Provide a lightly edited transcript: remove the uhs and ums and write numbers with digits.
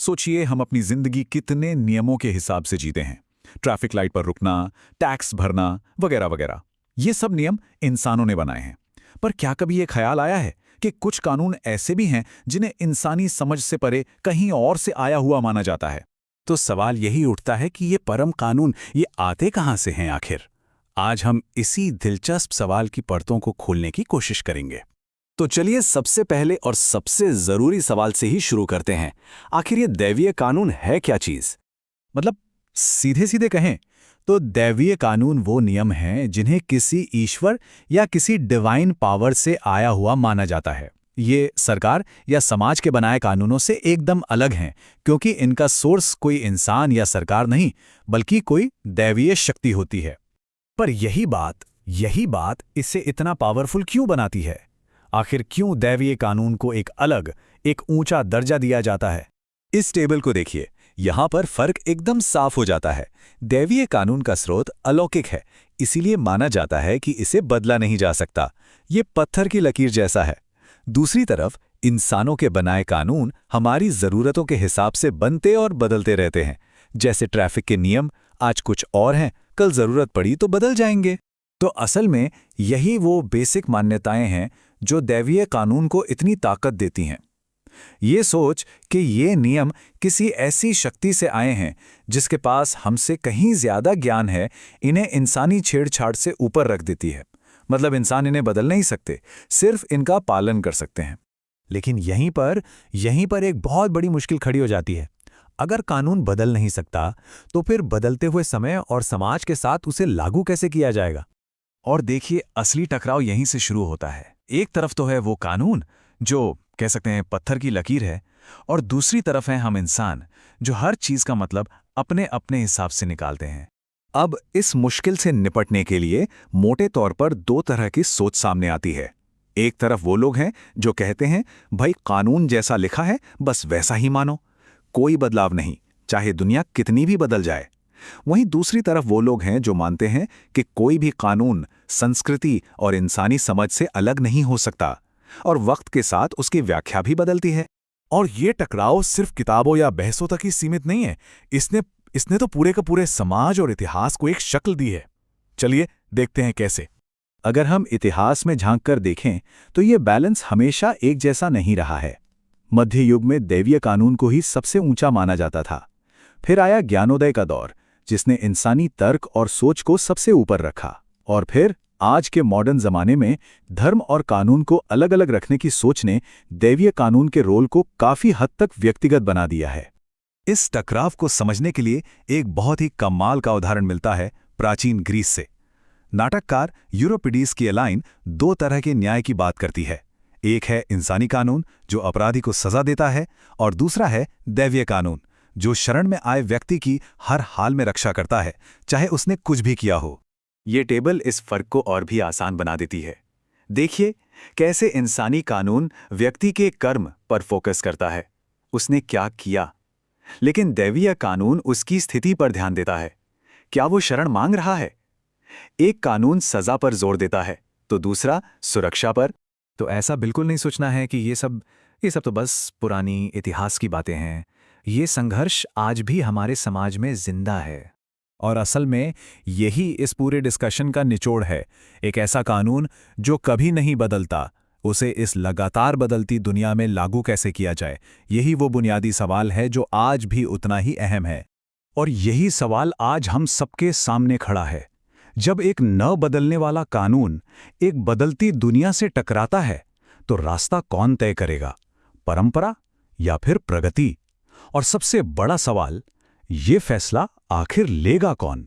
सोचिए हम अपनी जिंदगी कितने नियमों के हिसाब से जीते हैं। ट्रैफिक लाइट पर रुकना, टैक्स भरना, वगैरह वगैरह। ये सब नियम इंसानों ने बनाए हैं। पर क्या कभी ये ख्याल आया है कि कुछ कानून ऐसे भी हैं जिन्हें इंसानी समझ से परे कहीं और से आया हुआ माना जाता है? तो सवाल यही उठता है कि ये परम कानून ये आते कहाँ से हैं आखिर। आज हम इसी दिलचस्प सवाल की परतों को खोलने की कोशिश करेंगे। तो चलिए सबसे पहले और सबसे जरूरी सवाल से ही शुरू करते हैं। आखिर ये दैवीय कानून है क्या चीज? मतलब सीधे सीधे कहें तो दैवीय कानून वो नियम हैं जिन्हें किसी ईश्वर या किसी डिवाइन पावर से आया हुआ माना जाता है। ये सरकार या समाज के बनाए कानूनों से एकदम अलग हैं, क्योंकि इनका सोर्स कोई इंसान या सरकार नहीं, बल्कि कोई दैवीय शक्ति होती है। पर यही बात इसे इतना पावरफुल क्यों बनाती है? आखिर क्यों दैवीय कानून को एक अलग, एक ऊंचा दर्जा दिया जाता है? इस टेबल को देखिए, यहाँ पर फर्क एकदम साफ हो जाता है। दैवीय कानून का स्रोत अलौकिक है, इसीलिए माना जाता है कि इसे बदला नहीं जा सकता। ये पत्थर की लकीर जैसा है। दूसरी तरफ इंसानों के बनाए कानून हमारी ज़रूरतों के हिसाब से बनते और बदलते रहते हैं। जैसे ट्रैफिक के नियम आज कुछ और हैं, कल ज़रूरत पड़ी तो बदल जाएंगे। तो असल में यही वो बेसिक मान्यताएं हैं जो दैवीय कानून को इतनी ताकत देती हैं। ये सोच कि ये नियम किसी ऐसी शक्ति से आए हैं जिसके पास हमसे कहीं ज्यादा ज्ञान है, इन्हें इंसानी छेड़छाड़ से ऊपर रख देती है। मतलब इंसान इन्हें बदल नहीं सकते, सिर्फ इनका पालन कर सकते हैं। लेकिन यहीं पर एक बहुत बड़ी मुश्किल खड़ी हो जाती है। अगर कानून बदल नहीं सकता, तो फिर बदलते हुए समय और समाज के साथ उसे लागू कैसे किया जाएगा? और देखिए, असली टकराव यहीं से शुरू होता है। एक तरफ तो है वो कानून जो कह सकते हैं पत्थर की लकीर है, और दूसरी तरफ हैं हम इंसान जो हर चीज का मतलब अपने अपने हिसाब से निकालते हैं। अब इस मुश्किल से निपटने के लिए मोटे तौर पर दो तरह की सोच सामने आती है। एक तरफ वो लोग हैं जो कहते हैं भाई कानून जैसा लिखा है बस वैसा ही मानो, कोई बदलाव नहीं, चाहे दुनिया कितनी भी बदल जाए। वहीं दूसरी तरफ वो लोग हैं जो मानते हैं कि कोई भी कानून संस्कृति और इंसानी समझ से अलग नहीं हो सकता, और वक्त के साथ उसकी व्याख्या भी बदलती है। और ये टकराव सिर्फ किताबों या बहसों तक ही सीमित नहीं है। इसने तो पूरे का पूरे समाज और इतिहास को एक शक्ल दी है। चलिए देखते हैं कैसे। अगर हम इतिहास में झांककर देखें तो ये बैलेंस हमेशा एक जैसा नहीं रहा है। मध्य युग में दैवीय कानून को ही सबसे ऊंचा माना जाता था। फिर आया ज्ञानोदय का दौर, जिसने इंसानी तर्क और सोच को सबसे ऊपर रखा। और फिर आज के मॉडर्न जमाने में धर्म और कानून को अलग अलग रखने की सोच ने दैवीय कानून के रोल को काफी हद तक व्यक्तिगत बना दिया है। इस टकराव को समझने के लिए एक बहुत ही कमाल का उदाहरण मिलता है प्राचीन ग्रीस से। नाटककार यूरोपिडीज की लाइन दो तरह के न्याय की बात करती है। एक है इंसानी कानून जो अपराधी को सजा देता है, और दूसरा है दैवीय कानून जो शरण में आए व्यक्ति की हर हाल में रक्षा करता है, चाहे उसने कुछ भी किया हो। ये टेबल इस फर्क को और भी आसान बना देती है। देखिए कैसे इंसानी कानून व्यक्ति के कर्म पर फोकस करता है, उसने क्या किया, लेकिन दैवीय कानून उसकी स्थिति पर ध्यान देता है। क्या वो शरण मांग रहा है? एक कानून सजा पर जोर देता है तो दूसरा सुरक्षा पर। तो ऐसा बिल्कुल नहीं सोचना है कि ये सब तो बस पुरानी इतिहास की बातें हैं। ये संघर्ष आज भी हमारे समाज में जिंदा है। और असल में यही इस पूरे डिस्कशन का निचोड़ है। एक ऐसा कानून जो कभी नहीं बदलता, उसे इस लगातार बदलती दुनिया में लागू कैसे किया जाए, यही वो बुनियादी सवाल है जो आज भी उतना ही अहम है। और यही सवाल आज हम सबके सामने खड़ा है। जब एक न बदलने वाला कानून एक बदलती दुनिया से टकराता है, तो रास्ता कौन तय करेगा, परंपरा या फिर प्रगति? और सबसे बड़ा सवाल, ये फैसला आखिर लेगा कौन?